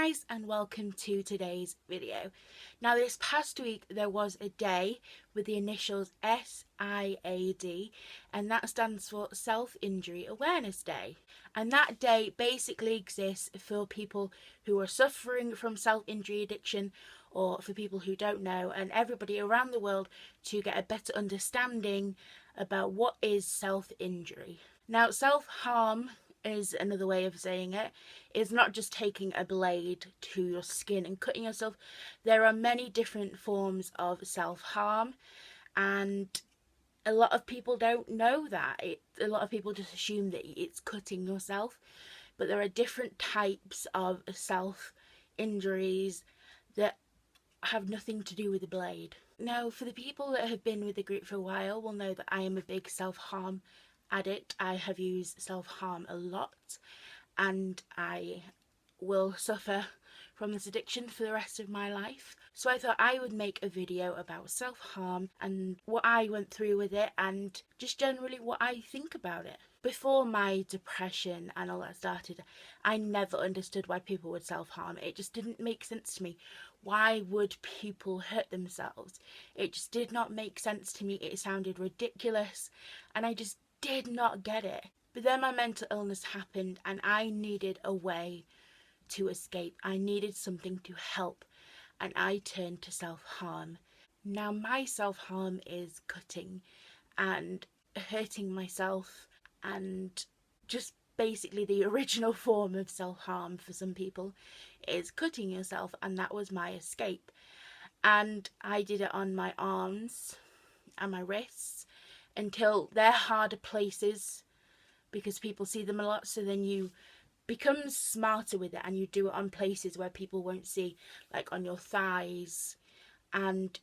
guys, and welcome to today's video. Now this past week there was a day with the initials SIAD, and that stands for Self-Injury Awareness Day. And that day basically exists for people who are suffering from self-injury addiction, or for people who don't know, and everybody around the world to get a better understanding about what is self-injury. Now self-harm is another way of saying it. It's not just taking a blade to your skin and cutting yourself. There are many different forms of self-harm, and a lot of people don't know that. A lot of people just assume that it's cutting yourself, but there are different types of self-injuries that have nothing to do with the blade. Now, for the people that have been with the group for a while will know that I am a big self-harm addict. I have used self-harm a lot, and I will suffer from this addiction for the rest of my life. So I thought I would make a video about self-harm and what I went through with it, and just generally what I think about it. Before my depression and all that started, I never understood why people would self-harm. It just didn't make sense to me. Why would people hurt themselves? It just did not make sense to me. It sounded ridiculous, and I just did not get it. But then my mental illness happened, and I needed a way to escape. I needed something to help, and I turned to self-harm. Now my self-harm is cutting and hurting myself, and just basically the original form of self-harm for some people is cutting yourself, and that was my escape. And I did it on my arms and my wrists until they're harder places because people see them a lot, so then you become smarter with it and you do it on places where people won't see, like on your thighs, and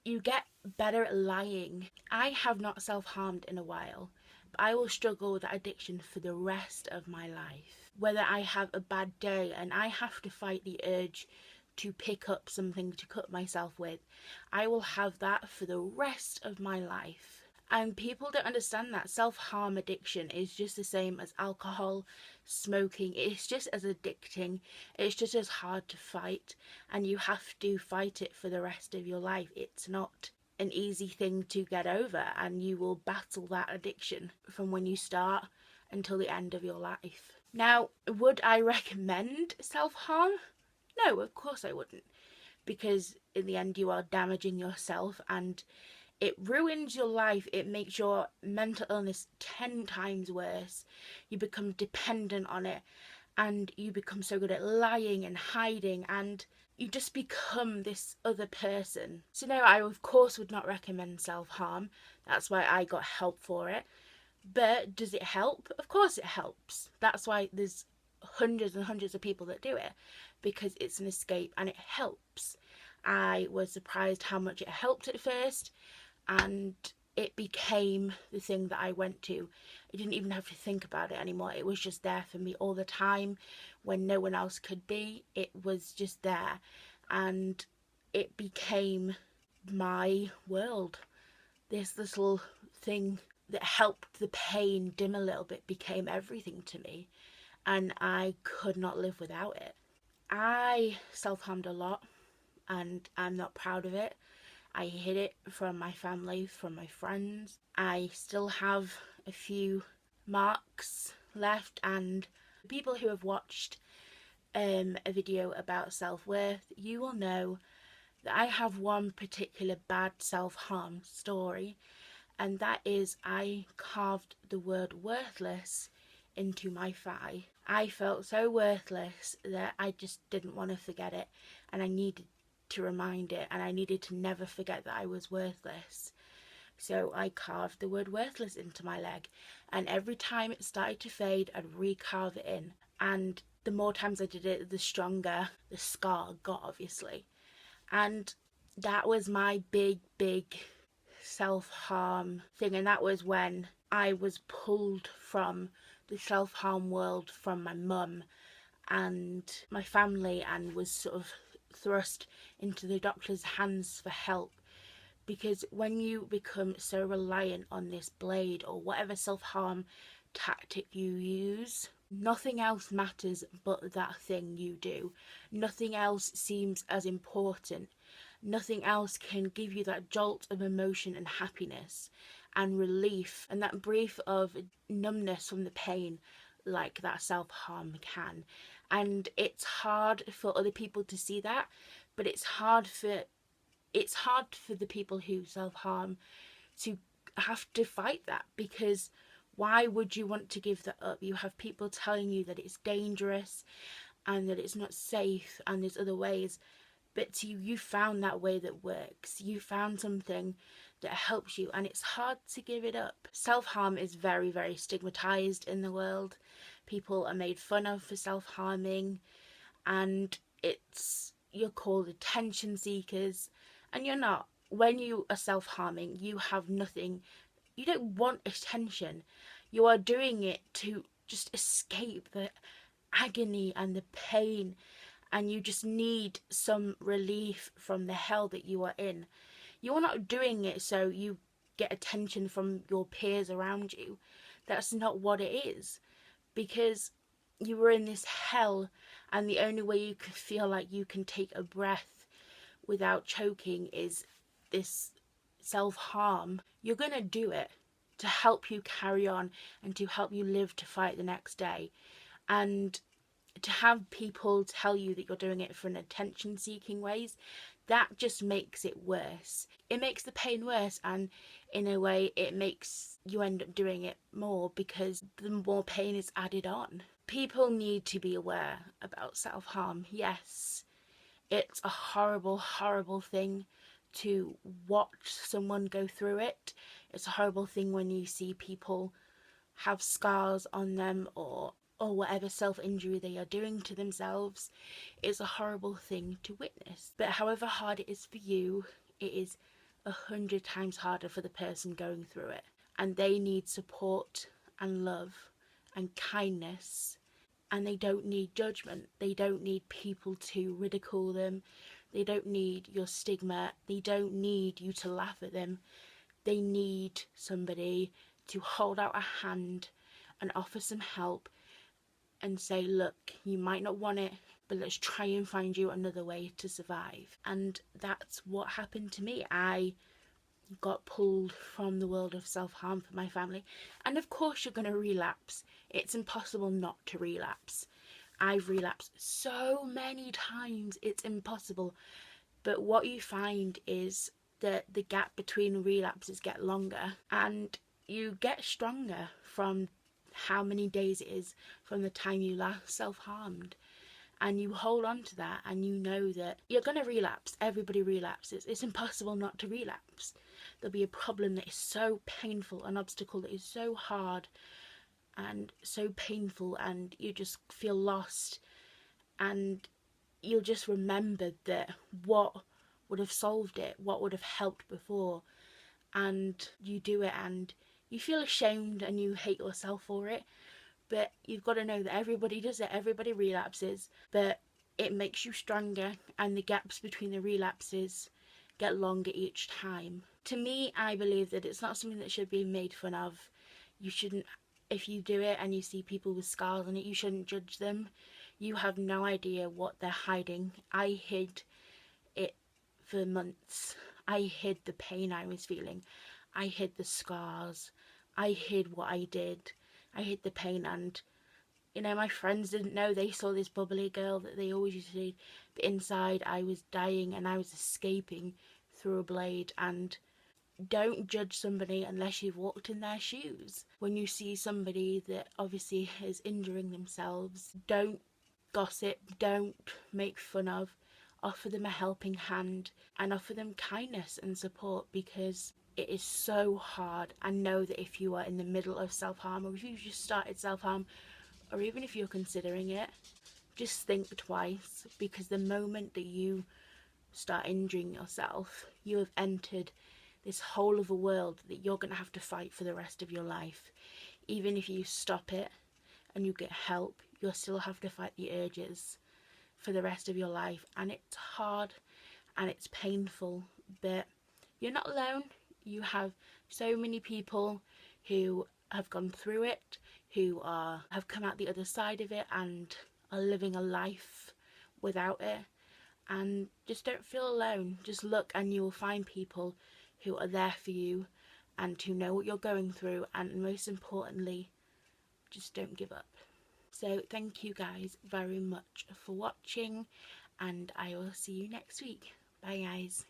you get better at lying. I have not self-harmed in a while, but I will struggle with that addiction for the rest of my life. Whether I have a bad day and I have to fight the urge to pick up something to cut myself with, I will have that for the rest of my life. And people don't understand that self-harm addiction is just the same as alcohol, smoking. It's just as addicting. It's just as hard to fight, and you have to fight it for the rest of your life. It's not an easy thing to get over, and you will battle that addiction from when you start until the end of your life. Now, would I recommend self-harm? No, of course I wouldn't, because in the end you are damaging yourself, and it ruins your life. It makes your mental illness 10 times worse. You become dependent on it, and you become so good at lying and hiding, and you just become this other person. So no, I of course would not recommend self-harm. That's why I got help for it. But does it help? Of course it helps. That's why there's hundreds and hundreds of people that do it, because it's an escape and it helps. I was surprised how much it helped at first, and it became the thing that I went to. I didn't even have to think about it anymore. It was just there for me all the time when no one else could be. It was just there, and it became my world. This little thing that helped the pain dim a little bit became everything to me, and I could not live without it. I self-harmed a lot, and I'm not proud of it. I hid it from my family, from my friends. I still have a few marks left, and people who have watched a video about self-worth, you will know that I have one particular bad self-harm story, and that is I carved the word worthless into my thigh. I felt so worthless that I just didn't want to forget it, and I needed to remind it, and I needed to never forget that I was worthless. So I carved the word worthless into my leg, and every time it started to fade, I'd recarve it in, and the more times I did it, the stronger the scar got, obviously. And that was my big self-harm thing, and that was when I was pulled from the self-harm world from my mum and my family, and was sort of thrust into the doctor's hands for help. Because when you become so reliant on this blade or whatever self-harm tactic you use, Nothing else matters but that thing you do. Nothing else seems as important. Nothing else can give you that jolt of emotion and happiness and relief and that brief of numbness from the pain like that self-harm can. And it's hard for other people to see that, but it's hard for the people who self-harm to have to fight that, because why would you want to give that up? You have people telling you that it's dangerous and that it's not safe and there's other ways, but to you, you found that way that works. You found something that helps you, and it's hard to give it up. Self-harm is very, very stigmatized in the world. People are made fun of for self-harming, and you're called attention seekers, and you're not. When you are self-harming, you have nothing. You don't want attention. You are doing it to just escape the agony and the pain, and you just need some relief from the hell that you are in. You are not doing it so you get attention from your peers around you. That's not what it is, because you were in this hell, and the only way you can feel like you can take a breath without choking is this self-harm. You're going to do it to help you carry on and to help you live to fight the next day. And to have people tell you that you're doing it for an attention-seeking ways, that just makes it worse. It makes the pain worse, and in a way it makes you end up doing it more because the more pain is added on. People need to be aware about self-harm. Yes, it's a horrible, horrible thing to watch someone go through it. It's a horrible thing when you see people have scars on them or whatever self-injury they are doing to themselves. It's a horrible thing to witness. But however hard it is for you, it is 100 times harder for the person going through it. And they need support and love and kindness. And they don't need judgment. They don't need people to ridicule them. They don't need your stigma. They don't need you to laugh at them. They need somebody to hold out a hand and offer some help and say, look, you might not want it, but let's try and find you another way to survive. And that's what happened to me. I got pulled from the world of self-harm for my family. And of course you're going to relapse. It's impossible not to relapse. I've relapsed so many times, it's impossible. But what you find is that the gap between relapses get longer, and you get stronger from how many days it is from the time you last self-harmed. And you hold on to that, and you know that you're going to relapse. Everybody relapses. It's impossible not to relapse. There'll be a problem that is so painful, an obstacle that is so hard and so painful, and you just feel lost, and you'll just remember that what would have solved it, what would have helped before, and you do it, and you feel ashamed and you hate yourself for it. But you've got to know that everybody does it, everybody relapses, but it makes you stronger, and the gaps between the relapses get longer each time. To me, I believe that it's not something that should be made fun of. You shouldn't, if you do it and you see people with scars on it, you shouldn't judge them. You have no idea what they're hiding. I hid it for months. I hid the pain I was feeling. I hid the scars. I hid what I did. I hid the pain, and my friends didn't know. They saw this bubbly girl that they always used to see, but inside I was dying and I was escaping through a blade. And don't judge somebody unless you've walked in their shoes. When you see somebody that obviously is injuring themselves, don't gossip, don't make fun of. Offer them a helping hand and offer them kindness and support, because it is so hard. I know that if you are in the middle of self-harm, or if you just started self-harm, or even if you're considering it, just think twice, because the moment that you start injuring yourself, you have entered this whole other world that you're going to have to fight for the rest of your life. Even if you stop it and you get help, you'll still have to fight the urges for the rest of your life. And it's hard and it's painful, but you're not alone. You have so many people who have gone through it. who have come out the other side of it and are living a life without it. And just don't feel alone. Just look and you will find people who are there for you and who know what you're going through, and most importantly, just don't give up. So thank you guys very much for watching, and I will see you next week. Bye guys.